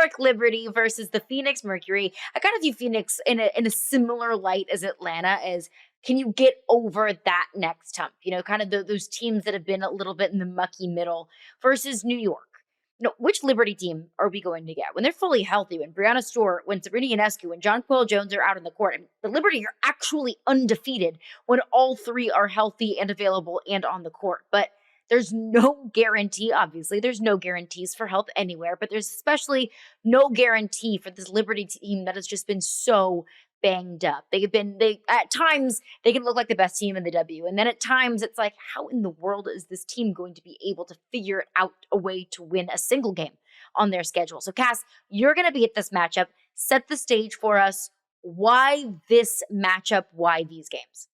historic Liberty versus the Phoenix Mercury. I kind of view Phoenix in a similar light as Atlanta. As can you get over that next hump? Kind of those teams that have been a little bit in the mucky middle versus New York. Which Liberty team are we going to get when they're fully healthy? When Brianna Stewart, when Sabrina when Jonquel Jones are out on the court, the Liberty are actually undefeated when all three are healthy and available and on the court. But there's no guarantee, obviously. There's no guarantees for health anywhere, but there's especially no guarantee for this Liberty team that has just been so banged up. They at times they can look like the best team in the W. And then at times it's like, how in the world is this team going to be able to figure out a way to win a single game on their schedule? So Cass, you're gonna be at this matchup. Set the stage for us. Why this matchup? Why these games?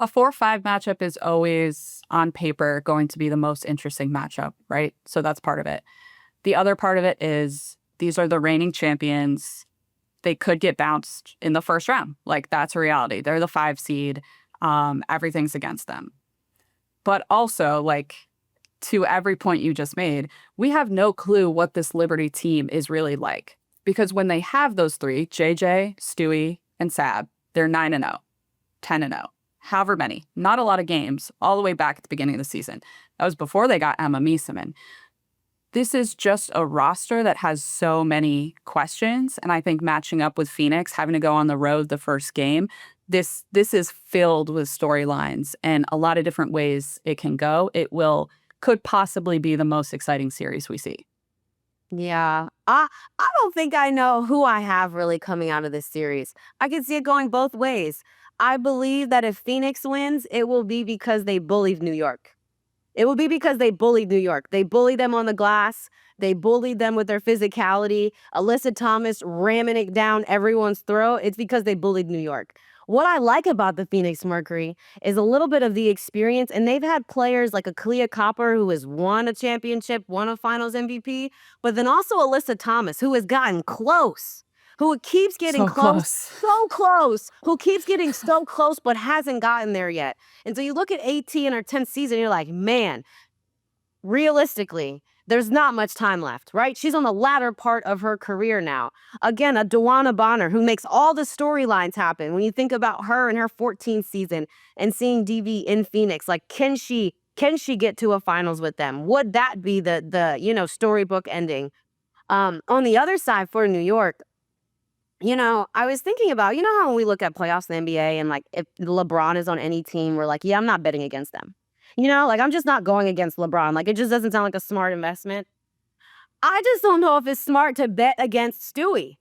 A 4-5 matchup is always, on paper, going to be the most interesting matchup, right? So that's part of it. The other part of it is these are the reigning champions. They could get bounced in the first round. Like, that's a reality. They're the 5 seed. Everything's against them. But also, like, to every point you just made, we have no clue what this Liberty team is really like. Because when they have those 3, JJ, Stewie, and Sab, they're 9-0, 10-0. However many, not a lot of games, all the way back at the beginning of the season. That was before they got Emma Miesemann. This is just a roster that has so many questions, and I think matching up with Phoenix, having to go on the road the first game, this is filled with storylines and a lot of different ways it can go. Could possibly be the most exciting series we see. Yeah, I don't think I know who I have really coming out of this series. I can see it going both ways. I believe that if Phoenix wins, it will be because they bullied New York. It will be because they bullied New York. They bullied them on the glass. They bullied them with their physicality. Alyssa Thomas ramming it down everyone's throat. It's because they bullied New York. What I like about the Phoenix Mercury is a little bit of the experience, and they've had players like a Clea Copper who has won a championship, won a finals MVP, but then also Alyssa Thomas who has gotten close. Who keeps getting so close, who keeps getting so close, but hasn't gotten there yet. And so you look at AT in her 10th season, you're like, man, realistically, there's not much time left, right? She's on the latter part of her career now. Again, a Dewana Bonner who makes all the storylines happen. When you think about her in her 14th season and seeing DV in Phoenix, like, can she get to a finals with them? Would that be the storybook ending? On the other side for New York, I was thinking about, how when we look at playoffs in the NBA and like if LeBron is on any team, we're like, yeah, I'm not betting against them. Like I'm just not going against LeBron. Like it just doesn't sound like a smart investment. I just don't know if it's smart to bet against Stewie.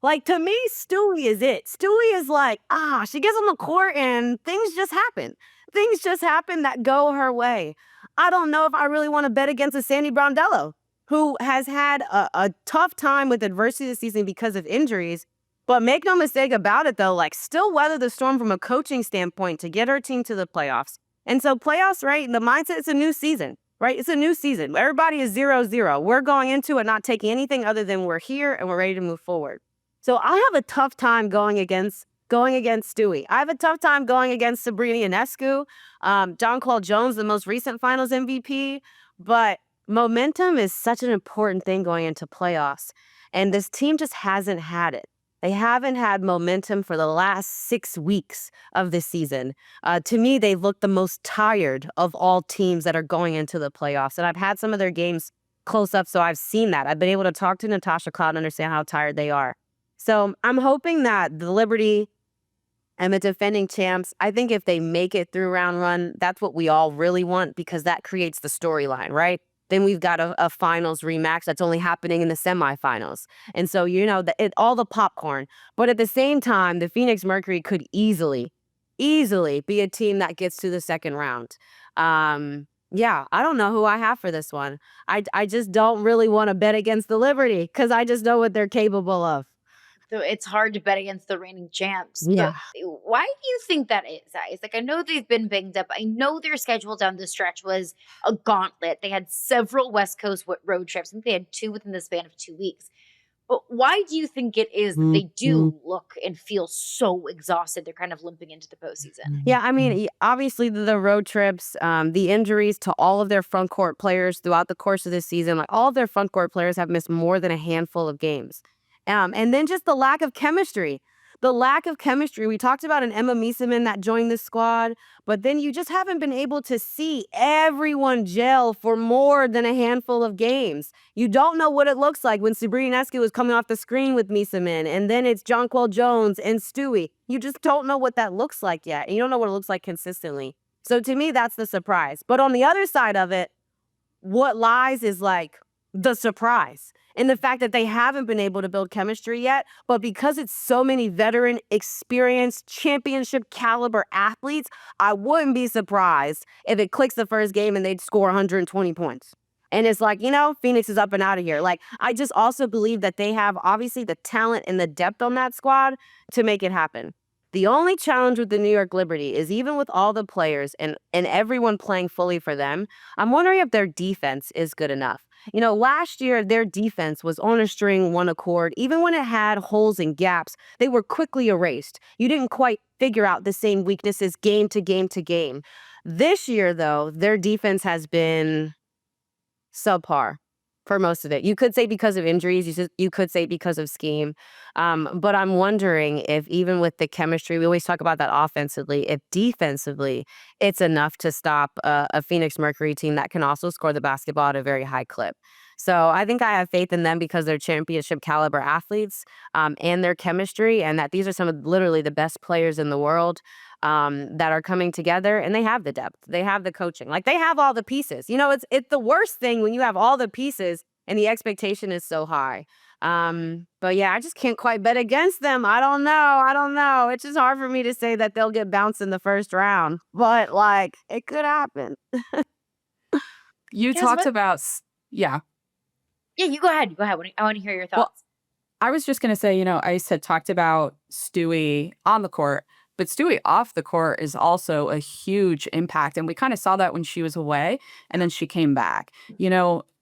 Like to me, Stewie is it. Stewie is like, she gets on the court and things just happen. Things just happen that go her way. I don't know if I really want to bet against a Sandy Brondello, who has had a tough time with adversity this season because of injuries. But make no mistake about it, though, like still weather the storm from a coaching standpoint to get her team to the playoffs. And so playoffs, right, the mindset, it's a new season, right? It's a new season. Everybody is 0-0. We're going into it not taking anything other than we're here and we're ready to move forward. So I have a tough time going against Stewie. I have a tough time going against Sabrina Ionescu. Jonquel Jones, the most recent finals MVP. But momentum is such an important thing going into playoffs. And this team just hasn't had it. They haven't had momentum for the last 6 weeks of this season. To me, they've looked the most tired of all teams that are going into the playoffs. And I've had some of their games close up, so I've seen that. I've been able to talk to Natasha Cloud and understand how tired they are. So I'm hoping that the Liberty and the defending champs, I think if they make it through round one, that's what we all really want because that creates the storyline, right? Then we've got a finals rematch that's only happening in the semifinals. And so, all the popcorn. But at the same time, the Phoenix Mercury could easily be a team that gets to the second round. Yeah, I don't know who I have for this one. I just don't really want to bet against the Liberty because I just know what they're capable of. So it's hard to bet against the reigning champs. Yeah. Why do you think that is, Ice? Like, I know they've been banged up. I know their schedule down the stretch was a gauntlet. They had several West Coast road trips. I think they had 2 within the span of 2 weeks. But why do you think it is that they do look and feel so exhausted? They're kind of limping into the postseason. Yeah, I mean, obviously the road trips, the injuries to all of their front court players throughout the course of this season, like all of their front court players have missed more than a handful of games. And then just the lack of chemistry. The lack of chemistry. We talked about an Emma Mieseman that joined the squad, but then you just haven't been able to see everyone gel for more than a handful of games. You don't know what it looks like when Sabrina is coming off the screen with Mieseman, and then it's Jonquel Jones and Stewie. You just don't know what that looks like yet. And you don't know what it looks like consistently. So to me, that's the surprise. But on the other side of it, what lies is like the surprise and the fact that they haven't been able to build chemistry yet. But because it's so many veteran, experienced, championship caliber athletes, I wouldn't be surprised if it clicks the first game and they'd score 120 points. And it's like, Phoenix is up and out of here. Like, I just also believe that they have obviously the talent and the depth on that squad to make it happen. The only challenge with the New York Liberty is even with all the players and everyone playing fully for them, I'm wondering if their defense is good enough. Last year, their defense was on a string, one accord. Even when it had holes and gaps, they were quickly erased. You didn't quite figure out the same weaknesses game to game to game. This year, though, their defense has been subpar for most of it. You could say because of injuries, you could say because of scheme. But I'm wondering if even with the chemistry, we always talk about that offensively, if defensively it's enough to stop a Phoenix Mercury team that can also score the basketball at a very high clip. So I think I have faith in them because they're championship caliber athletes and their chemistry, and that these are some of literally the best players in the world that are coming together, and they have the depth, they have the coaching, like they have all the pieces. It's the worst thing when you have all the pieces and the expectation is so high. But yeah, I just can't quite bet against them. I don't know. It's just hard for me to say that they'll get bounced in the first round, but like it could happen. You Yes, talked what? about, yeah. Yeah, you go ahead. Go ahead. I want to hear your Well, thoughts. I was just going to say, Ice had talked about Stewie on the court, but Stewie off the court is also a huge impact. And we kind of saw that when she was away and then she came back.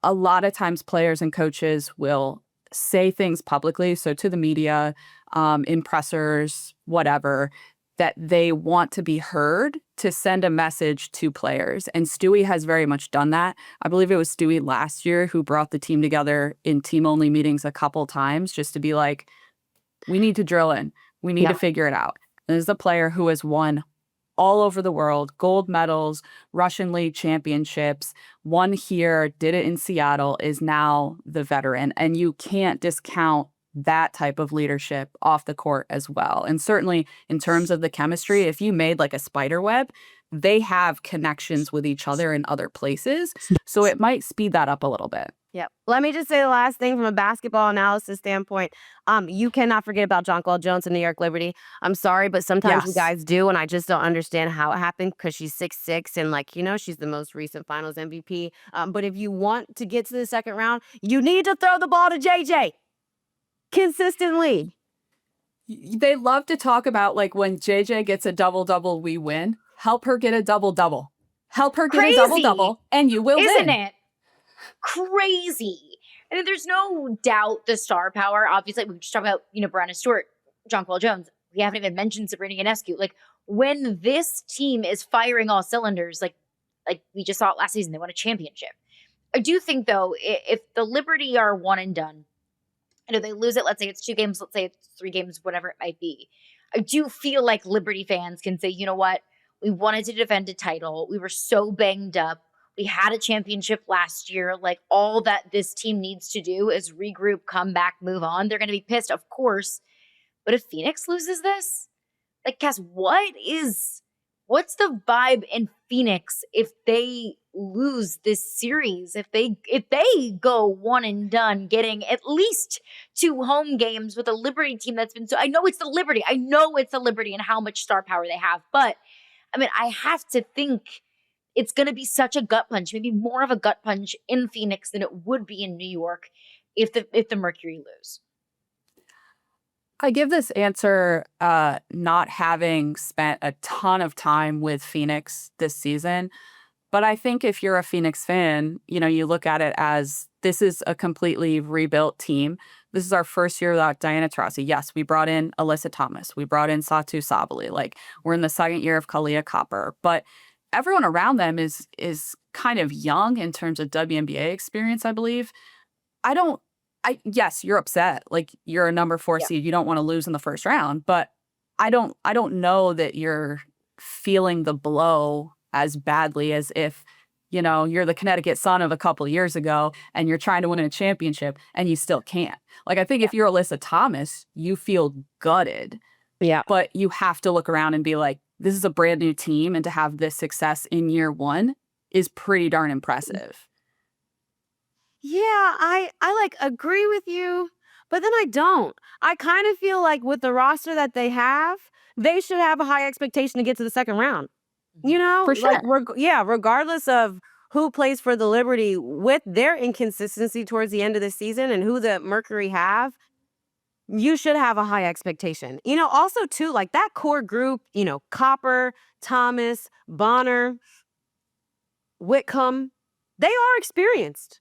A lot of times players and coaches will say things publicly, so to the media, in pressers, whatever, that they want to be heard to send a message to players. And Stewie has very much done that. I believe it was Stewie last year who brought the team together in team-only meetings a couple times just to be like, we need to drill in. We need to figure it out. And this is a player who has won all over the world, gold medals, Russian League championships, won here, did it in Seattle, is now the veteran. And you can't discount that type of leadership off the court as well. And certainly in terms of the chemistry, if you made like a spider web, they have connections with each other in other places. So it might speed that up a little bit. Yep. Let me just say the last thing from a basketball analysis standpoint. You cannot forget about Jonquel Jones and New York Liberty. I'm sorry, but sometimes you Yes. guys do, and I just don't understand how it happened because she's 6'6", and she's the most recent Finals MVP. But if you want to get to the second round, you need to throw the ball to JJ consistently. They love to talk about like when JJ gets a double-double, we win. Help her get a double-double. Help her get Crazy, a double-double, and you will isn't win. it? Crazy. I mean, there's no doubt the star power. Obviously, we just talked about, Brianna Stewart, Jonquel Jones. We haven't even mentioned Sabrina Ionescu. Like, when this team is firing all cylinders, like we just saw it last season, they won a championship. I do think, though, if the Liberty are one and done, they lose it, let's say it's 2 games, let's say it's 3 games, whatever it might be. I do feel like Liberty fans can say, you know what? We wanted to defend a title. We were so banged up. We had a championship last year. Like, all that this team needs to do is regroup, come back, move on. They're going to be pissed, of course. But if Phoenix loses this, like, Cass, what's the vibe in Phoenix if they lose this series? If they go one and done, getting at least 2 home games with a Liberty team that's been so, I know it's the Liberty and how much star power they have, but I mean, I have to think it's going to be such a gut punch, maybe more of a gut punch in Phoenix than it would be in New York if the Mercury lose. I give this answer not having spent a ton of time with Phoenix this season. But I think if you're a Phoenix fan, you look at it as this is a completely rebuilt team. this is our first year without Diana Taurasi. Yes, we brought in Alyssa Thomas. We brought in Satou Sabally. Like, we're in the second year of Kalia Copper. But everyone around them is kind of young in terms of WNBA experience, I believe. Yes, you're upset. Like, you're a number 4 Yeah. seed. You don't want to lose in the first round. But I don't know that you're feeling the blow as badly as if, you're the Connecticut Sun of a couple years ago and you're trying to win a championship and you still can't. Like, I think if you're Alyssa Thomas, you feel gutted. Yeah. But you have to look around and be like, this is a brand new team, and to have this success in year 1 is pretty darn impressive. Yeah, I like agree with you, but then I don't. I kind of feel like with the roster that they have, they should have a high expectation to get to the second round. For sure. Like, regardless of who plays for the Liberty, with their inconsistency towards the end of the season and who the Mercury have, you should have a high expectation. Also too, like that core group, Copper, Thomas, Bonner, Whitcomb, they are experienced.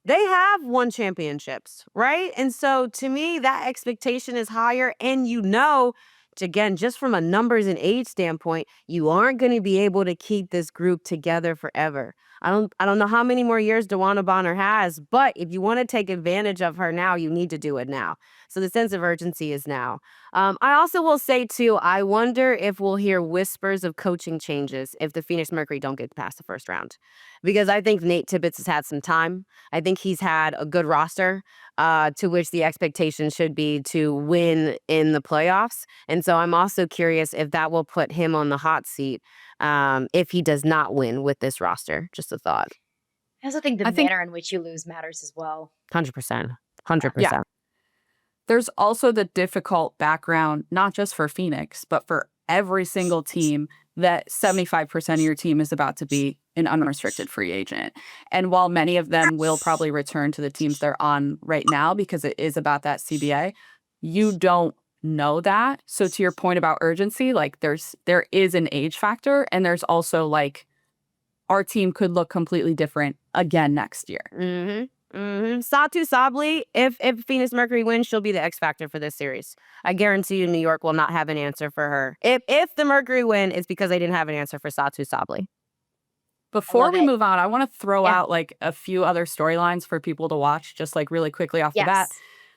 They have won championships, right? And so to me, that expectation is higher. And again, just from a numbers and age standpoint, you aren't going to be able to keep this group together forever. I don't know how many more years DeWanna Bonner has, but if you want to take advantage of her now, you need to do it now. So the sense of urgency is now. I also will say, too, I wonder if we'll hear whispers of coaching changes if the Phoenix Mercury don't get past the first round. Because I think Nate Tibbetts has had some time. I think he's had a good roster to which the expectation should be to win in the playoffs. And so I'm also curious if that will put him on the hot seat if he does not win with this roster. Just a thought. I also think the manner in which you lose matters as well. 100%. 100%. Yeah. There's also the difficult background, not just for Phoenix, but for every single team, that 75% of your team is about to be an unrestricted free agent. And while many of them will probably return to the teams they're on right now because it is about that CBA, you don't know that. So to your point about urgency, like there is an age factor, and there's also like our team could look completely different again next year. Mm-hmm. Satou Sabally, if Phoenix Mercury wins, she'll be the X factor for this series. I guarantee you New York will not have an answer for her. If the Mercury win, it's because they didn't have an answer for Satou Sabally. Before we move on, I want to throw out like a few other storylines for people to watch, just like really quickly off the bat.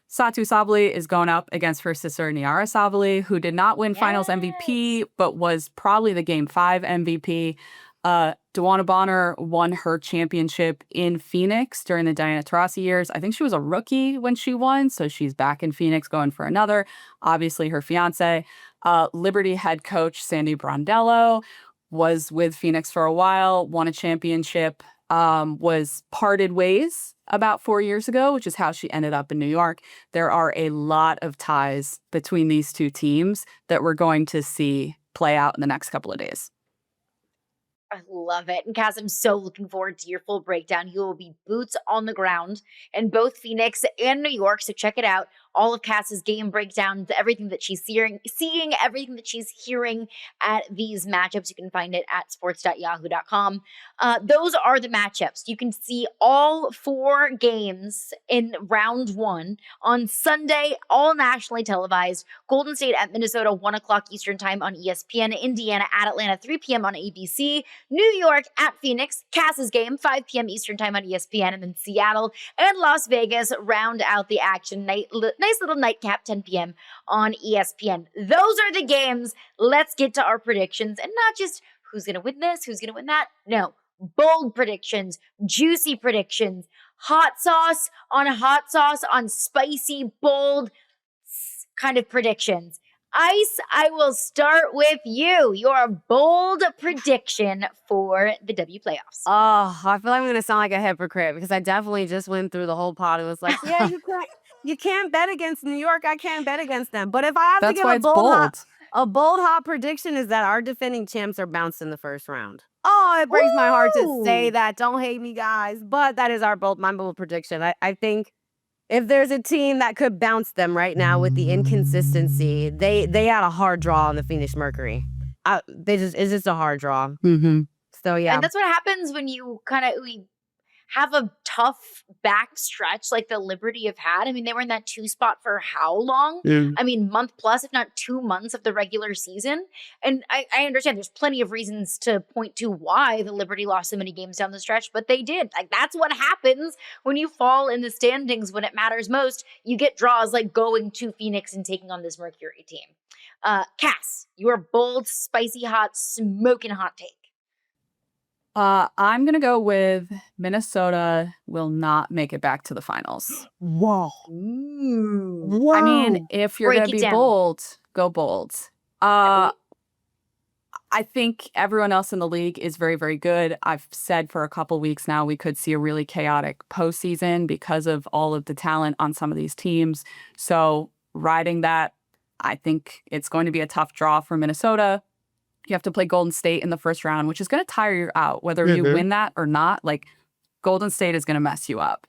Satou Sabally is going up against her sister Niara Sabally, who did not win Finals MVP, but was probably the Game 5 MVP. DeWanna Bonner won her championship in Phoenix during the Diana Taurasi years. I think she was a rookie when she won, so she's back in Phoenix going for another. Obviously, her fiance, Liberty head coach Sandy Brondello, was with Phoenix for a while, won a championship, was parted ways about 4 years ago, which is how she ended up in New York. There are a lot of ties between these two teams that we're going to see play out in the next couple of days. I love it. And Cass, I'm so looking forward to your full breakdown. You will be boots on the ground in both Phoenix and New York. So check it out. All of Cass's game breakdowns, everything that she's seeing, everything that she's hearing at these matchups. You can find it at sports.yahoo.com. Those are the matchups. You can see all 4 games in round 1 on Sunday, all nationally televised. Golden State at Minnesota, 1 o'clock Eastern time on ESPN. Indiana at Atlanta, 3 p.m. on ABC. New York at Phoenix, Cass's game, 5 p.m. Eastern time on ESPN. And then Seattle and Las Vegas round out the action. Nice little nightcap, 10 p.m. on ESPN. Those are the games. Let's get to our predictions. And not just who's going to win this, who's going to win that. No, bold predictions, juicy predictions, hot sauce on spicy, bold kind of predictions. Ice, I will start with you. Your bold prediction for the W playoffs. Oh, I feel like I'm going to sound like a hypocrite because I definitely just went through the whole pot and was like, yeah, you can't bet against New York. I can't bet against them. But if I have to give a bold hot prediction is that our defending champs are bounced in the first round. Oh, it breaks my heart to say that. Don't hate me, guys. But that is my bold prediction. I think if there's a team that could bounce them right now with the inconsistency, they had a hard draw on the Phoenix Mercury. It's just a hard draw. Mm-hmm. So, yeah. And that's what happens when we have a tough back stretch like the Liberty have had. I mean, they were in that 2 spot for how long? Yeah. I mean, month plus, if not 2 months of the regular season. And I understand there's plenty of reasons to point to why the Liberty lost so many games down the stretch, but they did. Like, that's what happens when you fall in the standings when it matters most. You get draws like going to Phoenix and taking on this Mercury team. Cass, your bold, spicy, hot, smoking hot take. I'm going to go with Minnesota will not make it back to the finals. Whoa. Ooh. Whoa. I mean, if you're Break going to it be down. bold, go bold. I think everyone else in the league is very, very good. I've said for a couple weeks now we could see a really chaotic postseason because of all of the talent on some of these teams. So riding that, I think it's going to be a tough draw for Minnesota. You have to play Golden State in the first round, which is going to tire you out, whether you win that or not. Like, Golden State is going to mess you up.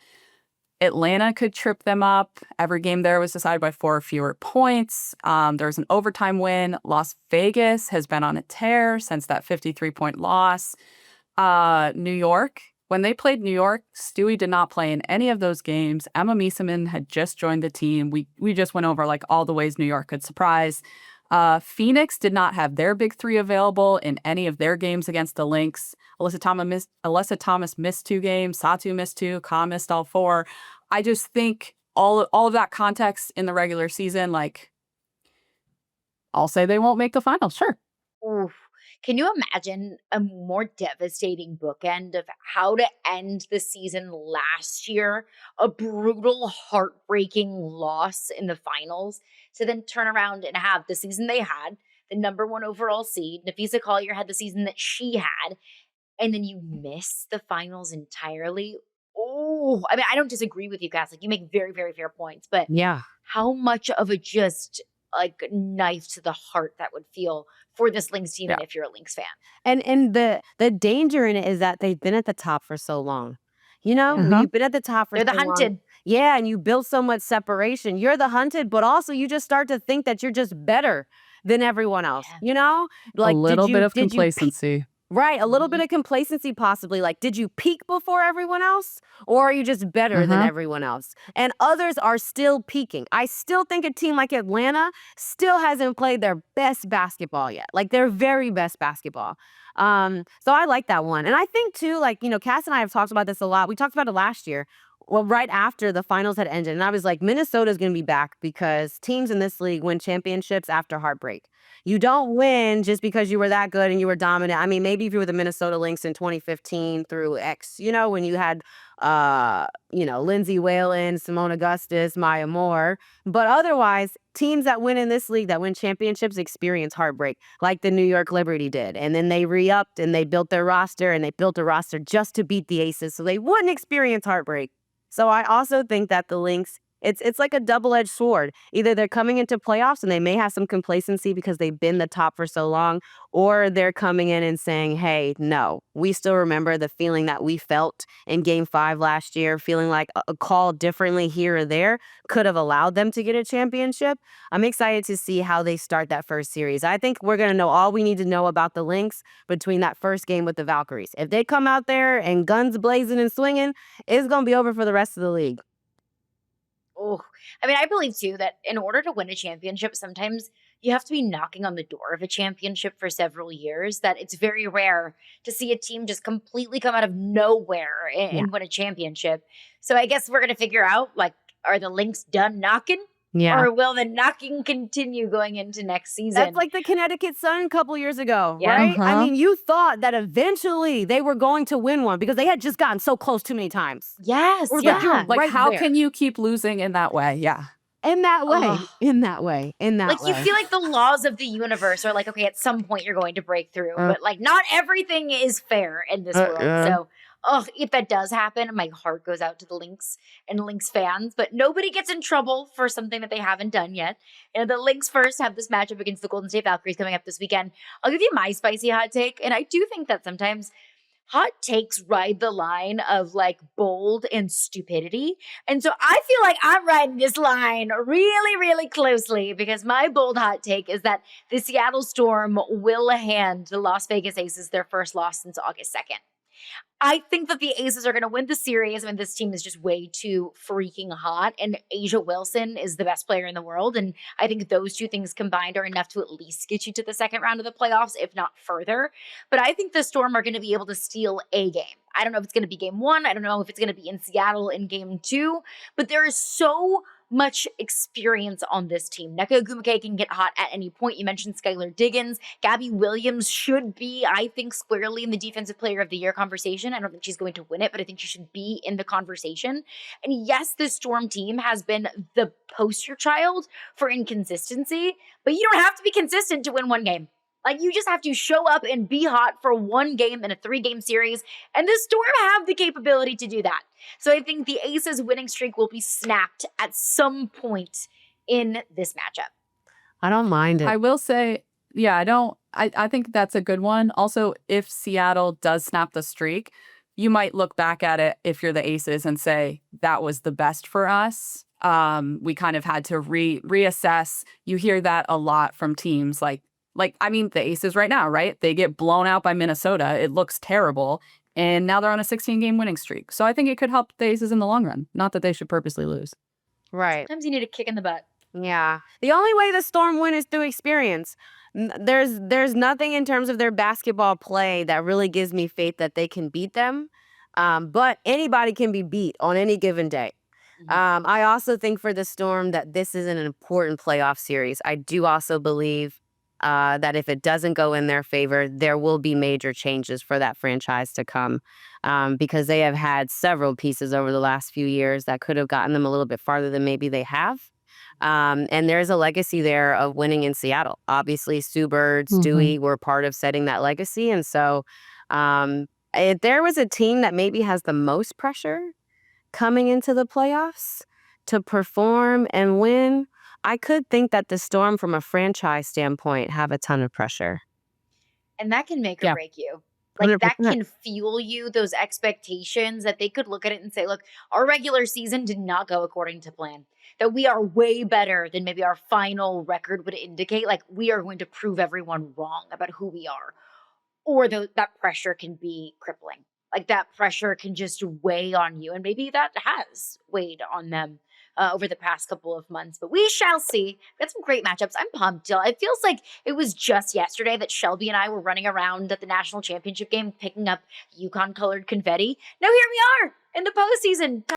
Atlanta could trip them up. Every game there was decided by 4 or fewer points. There was an overtime win. Las Vegas has been on a tear since that 53-point loss. New York, when they played New York, Stewie did not play in any of those games. Emma Miesemann had just joined the team. We just went over like all the ways New York could surprise. Phoenix did not have their big 3 available in any of their games against the Lynx. Alyssa Thomas missed 2 games. Satou missed 2. Ka missed all 4. I just think all of that context in the regular season, like, I'll say they won't make the finals. Sure. Oof. Can you imagine a more devastating bookend of how to end the season last year? A brutal, heartbreaking loss in the finals to then turn around and have the season they had, the number 1 overall seed. Nafisa Collier had the season that she had, and then you miss the finals entirely. Oh, I mean, I don't disagree with you, Cass. Like, you make very, very fair points, but Yeah. how much of a just like knife to the heart that would feel for this Lynx team, Yeah. and if you're a Lynx fan. And the danger in it is that they've been at the top for so long. You know, Mhm. you've been at the top for They're the so long. hunted. Yeah, and you build so much separation. You're the hunted, but also you just start to think that you're just better than everyone else. Yeah. You know? A little bit of did you peak- complacency. Right, a little Mhm. bit of complacency possibly. Like, did you peak before everyone else? Or are you just better than everyone else? And others are still peaking. I still think a team like Atlanta still hasn't played their best basketball yet. Like, their very best basketball. So I like that one. And I think too, like, you know, Cass and I have talked about this a lot. We talked about it last year. Well, right after the finals had ended. And I was like, Minnesota's going to be back because teams in this league win championships after heartbreak. You don't win just because you were that good and you were dominant. I mean, maybe if you were the Minnesota Lynx in 2015 through X, you know, when you had, Lindsay Whalen, Simone Augustus, Maya Moore. But otherwise, teams that win in this league, that win championships, experience heartbreak like the New York Liberty did. And then they re-upped and they built their roster, and they built a roster just to beat the Aces so they wouldn't experience heartbreak. So I also think that the Lynx, it's like a double-edged sword. Either they're coming into playoffs and they may have some complacency because they've been the top for so long, or they're coming in and saying, hey, no, we still remember the feeling that we felt in Game 5 last year, feeling like a call differently here or there could have allowed them to get a championship. I'm excited to see how they start that first series. I think we're going to know all we need to know about the Lynx between that first game with the Valkyries. If they come out there and guns blazing and swinging, it's going to be over for the rest of the league. Oh, I mean, I believe too that in order to win a championship, sometimes you have to be knocking on the door of a championship for several years. That it's very rare to see a team just completely come out of nowhere and win a championship. So I guess we're going to figure out, like, are the Lynx done knocking? Yeah. Or will the knocking continue going into next season? That's like the Connecticut Sun a couple years ago, Yeah. right? I Uh-huh. mean, you thought that eventually they were going to win one because they had just gotten so close too many times. Yes, Or yeah. that you're Like, right how there. can you keep losing in that way? Yeah. In that way, Ugh. in that way, in that Like, way. you feel like the laws of the universe are like, okay, at some point you're going to break through, but like not everything is fair in this world. So, if that does happen, my heart goes out to the Lynx and Lynx fans, but nobody gets in trouble for something that they haven't done yet. And the Lynx first have this matchup against the Golden State Valkyries coming up this weekend. I'll give you my spicy hot take, and I do think that sometimes hot takes ride the line of like bold and stupidity. And so I feel like I'm riding this line really, really closely because my bold hot take is that the Seattle Storm will hand the Las Vegas Aces their first loss since August 2nd. I think that the Aces are going to win the series. I mean, this team is just way too freaking hot, and Asia Wilson is the best player in the world. And I think those two things combined are enough to at least get you to the second round of the playoffs, if not further. But I think the Storm are going to be able to steal a game. I don't know if it's going to be game one. I don't know if it's going to be in Seattle in game two, but there is so much experience on this team. Nneka Ogwumike can get hot at any point. You mentioned Skylar Diggins. Gabby Williams should be, I think, squarely in the Defensive Player of the Year conversation. I don't think she's going to win it, but I think she should be in the conversation. And yes, this Storm team has been the poster child for inconsistency, but you don't have to be consistent to win one game. Like, you just have to show up and be hot for one game in a 3-game series, and the Storm have the capability to do that. So I think the Aces winning streak will be snapped at some point in this matchup. I don't mind it. I will say, yeah, I think that's a good one. Also, if Seattle does snap the streak, you might look back at it if you're the Aces and say, that was the best for us. We kind of had to reassess. You hear that a lot from teams like, I mean, the Aces right now, right? They get blown out by Minnesota. It looks terrible. And now they're on a 16-game winning streak. So I think it could help the Aces in the long run. Not that they should purposely lose. Right. Sometimes you need a kick in the butt. Yeah. The only way the Storm win is through experience. There's nothing in terms of their basketball play that really gives me faith that they can beat them. But anybody can be beat on any given day. I also think for the Storm that this is an important playoff series. I do also believe that if it doesn't go in their favor, there will be major changes for that franchise to come because they have had several pieces over the last few years that could have gotten them a little bit farther than maybe they have. And there's a legacy there of winning in Seattle. Obviously, Sue Bird, Stewie were part of setting that legacy. And so if there was a team that maybe has the most pressure coming into the playoffs to perform and win, I could think that the Storm, from a franchise standpoint, have a ton of pressure. And that can make or Yeah. break you. Like, that 100%. can fuel you, those expectations that they could look at it and say, look, our regular season did not go according to plan. That we are way better than maybe our final record would indicate. Like, we are going to prove everyone wrong about who we are. Or that pressure can be crippling. Like, that pressure can just weigh on you. And maybe that has weighed on them over the past couple of months. But we shall see. We've got some great matchups. I'm pumped. It feels like it was just yesterday that Shelby and I were running around at the national championship game picking up Yukon-colored confetti. Now here we are in the postseason.